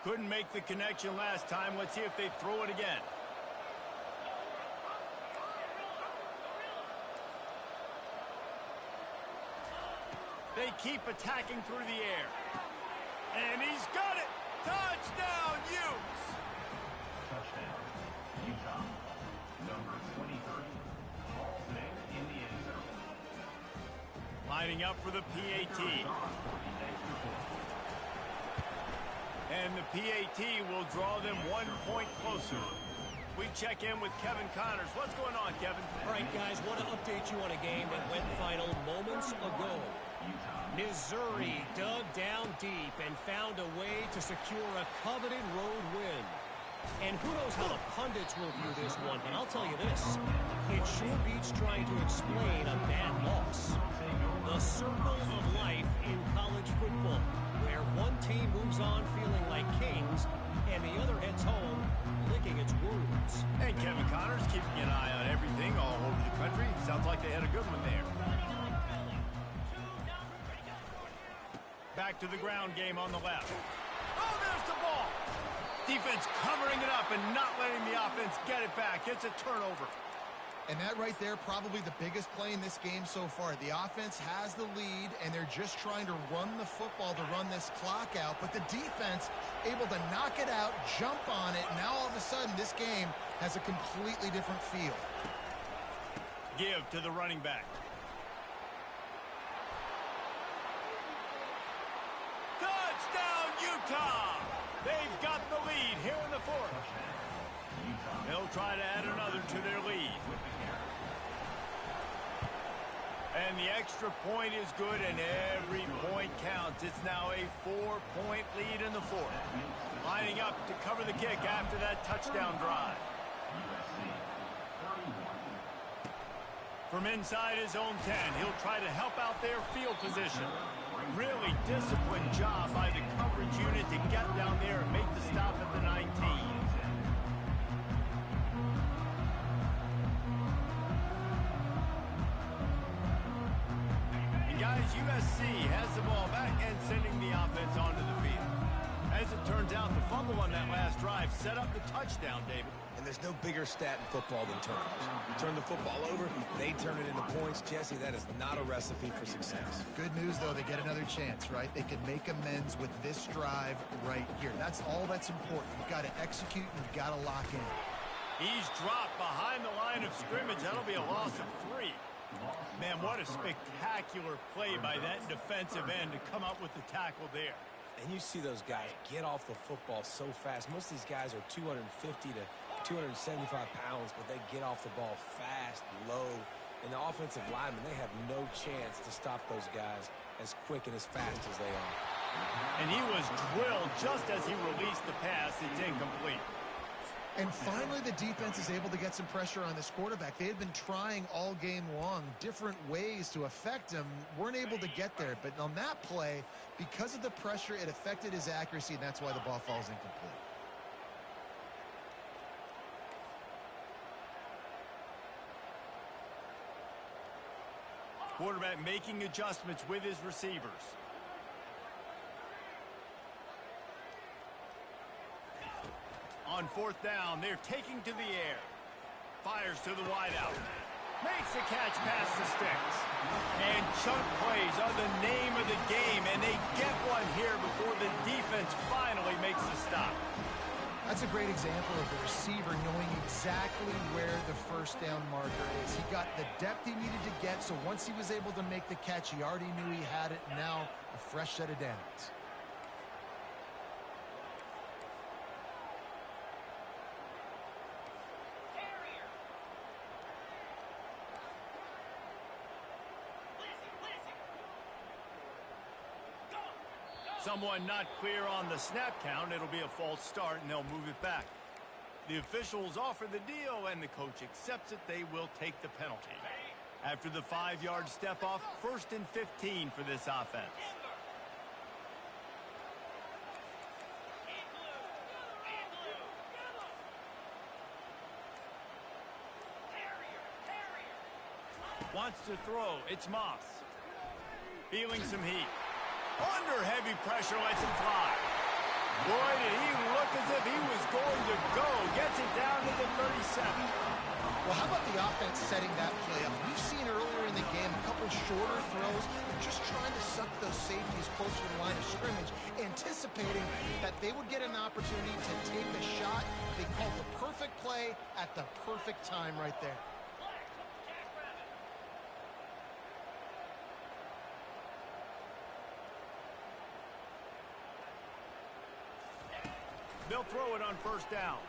[SPEAKER 1] Couldn't make the connection last time. Let's see if they throw it again. They keep attacking through the air. And he's got it! Touchdown, Utes!
[SPEAKER 5] Touchdown. Utah. Number 23. Hall's name in the end zone.
[SPEAKER 1] Lining up for the PAT. And the PAT will draw them 1 point closer. We check in with Kevin Connors. What's going on, Kevin?
[SPEAKER 4] All right, guys, want to update you on a game that went final moments ago. Missouri dug down deep and found a way to secure a coveted road win. And who knows how the pundits will view this one, but I'll tell you this. It sure beats trying to explain a bad loss. The circle of life in college football, where one team moves on feeling like kings and the other heads home licking its wounds.
[SPEAKER 1] And Kevin Connors keeping an eye on everything all over the country. Sounds like they had a good one there. Back to the ground game on the left. Oh, there's the ball. Defense covering it up and not letting the offense get it back. It's a turnover.
[SPEAKER 2] And that right there, probably the biggest play in this game so far. The offense has the lead, and they're just trying to run the football to run this clock out. But the defense able to knock it out, jump on it. Now all of a sudden, this game has a completely different feel.
[SPEAKER 1] Give to the running back. Touchdown, Utah! They've got the lead here in the 4th. They'll try to add another to their lead. And the extra point is good, and every point counts. It's now a 4-point lead in the 4th. Lining up to cover the kick after that touchdown drive. From inside his own 10, he'll try to help out their field position. Really disciplined job by the coverage unit to get down there and make the stop at the 19. And guys, USC has the ball back and sending the offense onto the field. As it turns out, the fumble on that last drive set up the touchdown, David.
[SPEAKER 3] And there's no bigger stat in football than turnovers. You turn the football over, they turn it into points. Jesse, that is not a recipe for success.
[SPEAKER 2] Good news, though, they get another chance, right? They can make amends with this drive right here. That's all that's important. You've got to execute and you've got to lock in.
[SPEAKER 1] He's dropped behind the line of scrimmage. That'll be a loss of 3. Man, what a spectacular play by that defensive end to come up with the tackle there.
[SPEAKER 3] And you see those guys get off the football so fast. Most of these guys are 250 to 275 pounds, but they get off the ball fast, low. And the offensive linemen, they have no chance to stop those guys as quick and as fast as they are.
[SPEAKER 1] And he was drilled just as he released the pass. It's incomplete.
[SPEAKER 2] And finally, the defense is able to get some pressure on this quarterback. They had been trying all game long different ways to affect him, weren't able to get there. But on that play, because of the pressure, it affected his accuracy, and that's why the ball falls incomplete.
[SPEAKER 1] Quarterback making adjustments with his receivers. On 4th down, they're taking to the air. Fires to the wideout. Makes the catch past the sticks. And chunk plays are the name of the game, and they get one here before the defense finally makes the stop.
[SPEAKER 2] That's a great example of the receiver knowing exactly where the first down marker is. He got the depth he needed to get, so once he was able to make the catch, he already knew he had it. Now a fresh set of downs.
[SPEAKER 1] Someone not clear on the snap count. It'll be a false start, and they'll move it back. The officials offer the deal, and the coach accepts it. They will take the penalty. After the 5-yard step off, 1st and 15 for this offense. Wants to throw. It's Moss. Feeling some heat. Under heavy pressure, lets it fly. Boy, did he look as if he was going to go. Gets it down to the 37.
[SPEAKER 2] Well, how about the offense setting that play up? We've seen earlier in the game a couple shorter throws. They're just trying to suck those safeties closer to the line of scrimmage, anticipating that they would get an opportunity to take a shot. They called the perfect play at the perfect time right there.
[SPEAKER 1] They'll throw it on 1st down.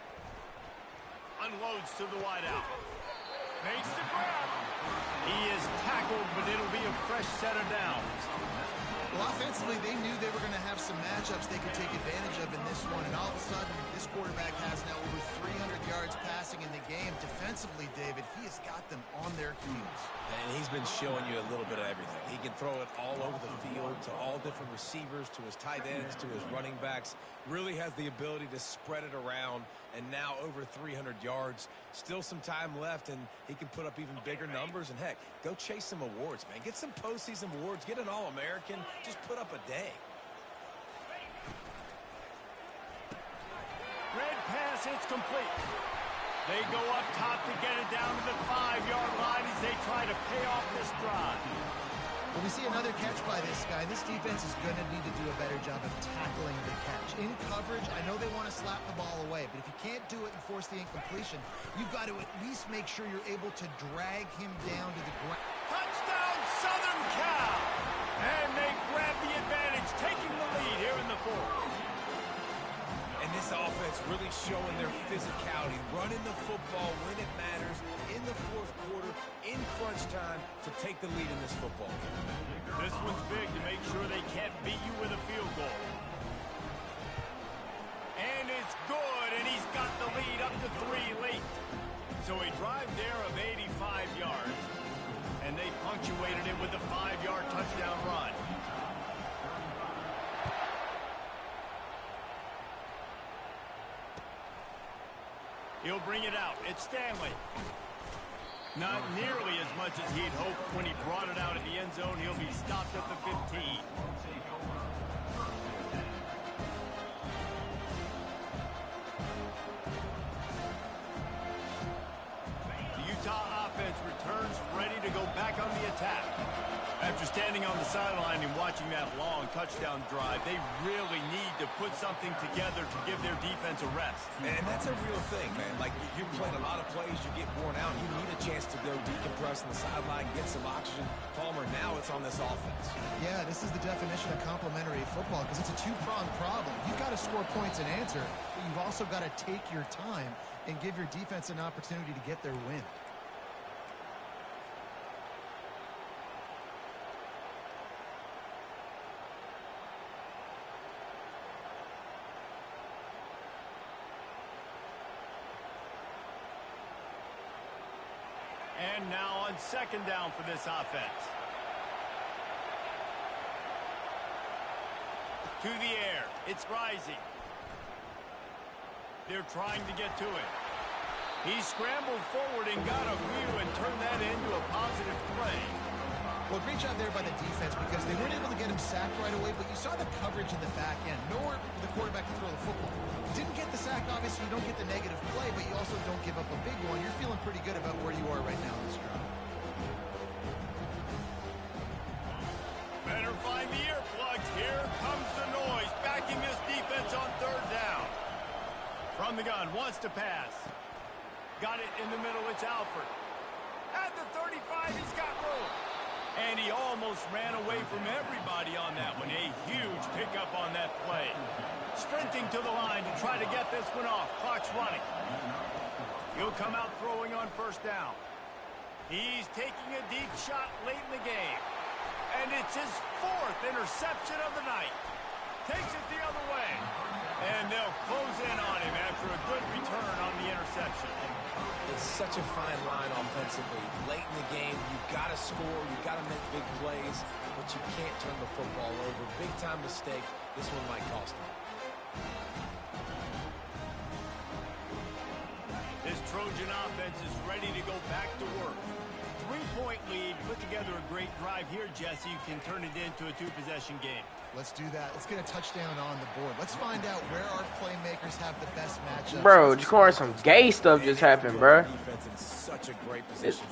[SPEAKER 1] Unloads to the wideout. Makes the grab. He is tackled, but it'll be a fresh set of downs.
[SPEAKER 2] Well, offensively, they knew they were going to have some matchups they could take advantage of in this one, and all of a sudden, this quarterback has now over 300 yards passing in the game. Defensively, David, he has got them on their heels.
[SPEAKER 3] And he's been showing you a little bit of everything. He can throw it all over the field to all different receivers, to his tight ends, to his running backs. Really has the ability to spread it around, and now over 300 yards. Still some time left, and he can put up even bigger numbers. And, heck, go chase some awards, man. Get some postseason awards. Get an All-American. Just put up a day.
[SPEAKER 1] Red pass, it's complete. They go up top to get it down to the 5-yard line as they try to pay off this drive.
[SPEAKER 2] Well, we see another catch by this guy. This defense is going to need to do a better job of tackling the catch. In coverage, I know they want to slap the ball away, but if you can't do it and force the incompletion, you've got to at least make sure you're able to drag him down to the ground.
[SPEAKER 1] Touchdown, Southern Cal! And they grab the advantage, taking the lead here in the 4th.
[SPEAKER 3] And this offense really showing their physicality, running the football when it matters, in the 4th quarter, in crunch time, to take the lead in this football game.
[SPEAKER 1] This one's big to make sure they can't beat you with a field goal. And it's good, and he's got the lead up to 3 late. So a drive there of 85 yards, and they punctuated it with a 5-yard touchdown run. He'll bring it out. It's Stanley. Not nearly as much as he'd hoped when he brought it out at the end zone. He'll be stopped at the 15. The Utah offense returns ready to go back on the attack. After standing on the sideline and watching that long touchdown drive, they really need to put something together to give their defense a rest.
[SPEAKER 3] And that's a real thing, man. Like, you're playing a lot of plays, you get worn out, you need a chance to go decompress on the sideline, get some oxygen. Palmer, now it's on this offense.
[SPEAKER 2] Yeah, this is the definition of complementary football because it's a two-pronged problem. You've got to score points and answer, but you've also got to take your time and give your defense an opportunity to get their win.
[SPEAKER 1] And now on 2nd down for this offense. To the air. It's rising. They're trying to get to it. He scrambled forward and got a view and turned that into a positive play.
[SPEAKER 2] Well, great job there by the defense because they weren't able to get him sacked right away, but you saw the coverage in the back end. Nowhere for the quarterback to throw the football. Didn't get the sack, obviously you don't get the negative play, but you also don't give up a big one. You're feeling pretty good about where you are right now in this drive.
[SPEAKER 1] Better find the earplugs. Here comes the noise, backing this defense on 3rd down. From the gun, wants to pass. Got it in the middle, it's Alford. At the 35, he's got room. And he almost ran away from everybody on that one. A huge pickup on that play. Sprinting to the line to try to get this one off. Clock's running. He'll come out throwing on 1st down. He's taking a deep shot late in the game. And it's his 4th interception of the night. Takes it the other way. And they'll close in on him after a good return on the interception.
[SPEAKER 3] It's such a fine line offensively. Late in the game, you've got to score, you've got to make big plays, but you can't turn the football over. Big-time mistake. This one might cost them.
[SPEAKER 1] This Trojan offense is ready to go back to work. 3-point lead. Put together a great drive here, Jesse. You can turn it into a 2-possession game.
[SPEAKER 2] Let's do that. Let's get a touchdown on the board. Let's find out where our playmakers have the best matchup.
[SPEAKER 6] Bro, Ja'Cory, some gay stuff just happened, bro.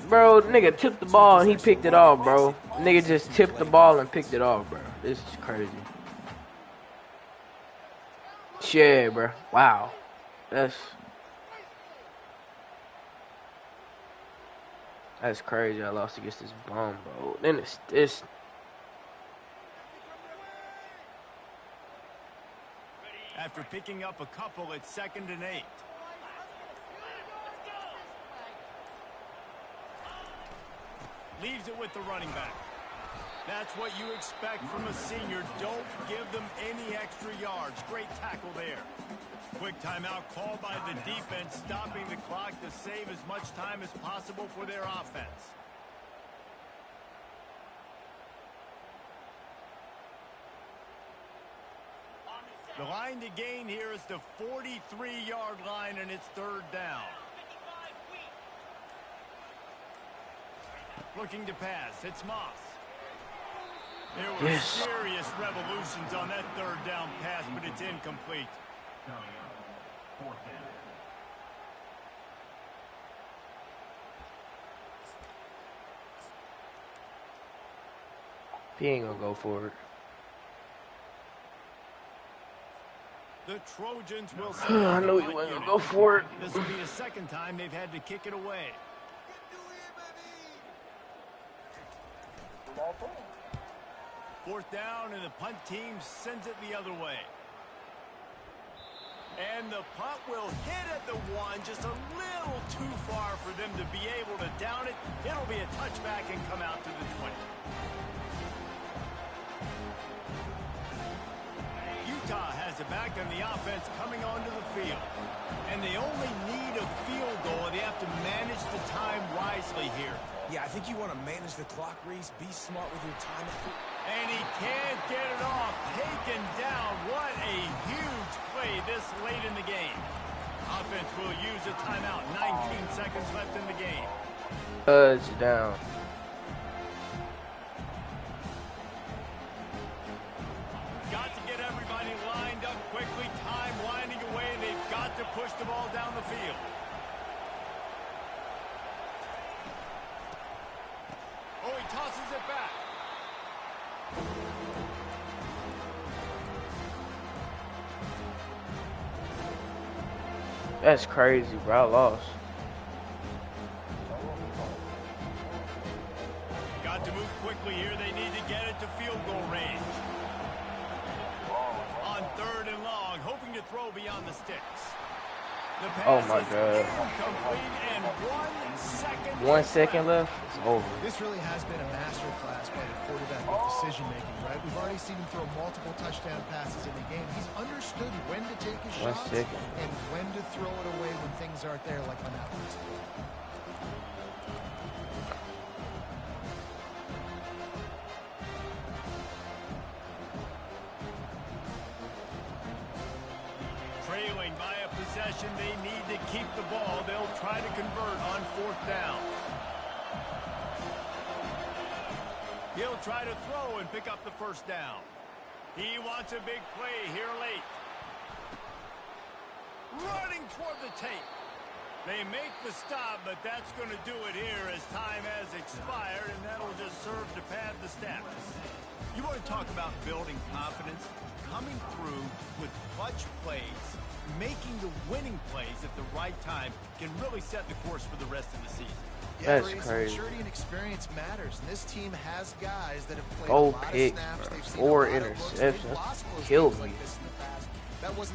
[SPEAKER 6] Bro, nigga tipped the ball and he picked it off, bro. Nigga just tipped the ball and picked it off, bro. This is crazy. Shit, bro. Wow. That's crazy. I lost against this bum, bro. Then it's
[SPEAKER 1] After picking up a couple, it's 2nd and 8. Leaves it with the running back. That's what you expect from a senior. Don't give them any extra yards. Great tackle there. Quick timeout called by the defense, stopping the clock to save as much time as possible for their offense. The line to gain here is the 43-yard line, and it's 3rd down. Looking to pass. It's Moss. There were serious revolutions on that 3rd down pass, but it's incomplete.
[SPEAKER 6] he ain't gonna go for it.
[SPEAKER 1] The Trojans will
[SPEAKER 6] I knew he wasn't gonna go for it.
[SPEAKER 1] This will be the 2nd time they've had to kick it away. Fourth down, and the punt team sends it the other way. And the punt will hit at the 1, just a little too far for them to be able to down it. It'll be a touchback and come out to the 20. Utah has it back on the offense coming onto the field. And they only need a field goal. They have to manage the time wisely here.
[SPEAKER 3] Yeah, I think you want to manage the clock, Reese. Be smart with your time.
[SPEAKER 1] And he can't get it off. Taken down. What a huge play this late in the game. Offense will use a timeout. 19 seconds left in the game.
[SPEAKER 6] Touchdown.
[SPEAKER 1] Got to get everybody lined up quickly. Time winding away. They've got to push the ball down the field. Oh, he tosses it back.
[SPEAKER 6] That's crazy, bro. I lost.
[SPEAKER 1] Got to move quickly here. They need to get it to field goal range. On 3rd and long, hoping to throw beyond the sticks. The pass
[SPEAKER 6] Oh my
[SPEAKER 1] is
[SPEAKER 6] God.
[SPEAKER 1] incomplete, and 1 second.
[SPEAKER 6] 1 second left. It's over.
[SPEAKER 2] This really has been a master class by the quarterback with decision-making, right? We've already seen him throw multiple touchdown passes in the game. He's understood when to take his
[SPEAKER 6] 1
[SPEAKER 2] shots
[SPEAKER 6] second.
[SPEAKER 2] and when to throw it away when things aren't there, like on that last play.
[SPEAKER 1] Trailing by a possession, they need to keep the ball. They'll try to convert on 4th down. He'll try to throw and pick up the 1st down. He wants a big play here late. Running toward the tape. They make the stop, but that's going to do it here as time has expired, and that'll just serve to pad the stats. You want to talk about building confidence? Coming through with clutch plays, making the winning plays at the right time can really set the course for the rest of the season.
[SPEAKER 2] Yeah,
[SPEAKER 6] That's
[SPEAKER 2] Reese,
[SPEAKER 6] crazy.
[SPEAKER 2] maturity and experience matters, and this team has guys that have played a
[SPEAKER 6] Four
[SPEAKER 2] lot
[SPEAKER 6] picks,
[SPEAKER 2] of snaps.
[SPEAKER 6] bro.
[SPEAKER 2] They've seen
[SPEAKER 6] 4
[SPEAKER 2] a lot of looks.
[SPEAKER 6] interceptions.
[SPEAKER 2] They've lost close
[SPEAKER 6] Killed
[SPEAKER 2] games
[SPEAKER 6] me.
[SPEAKER 2] like this in the past. That wasn't the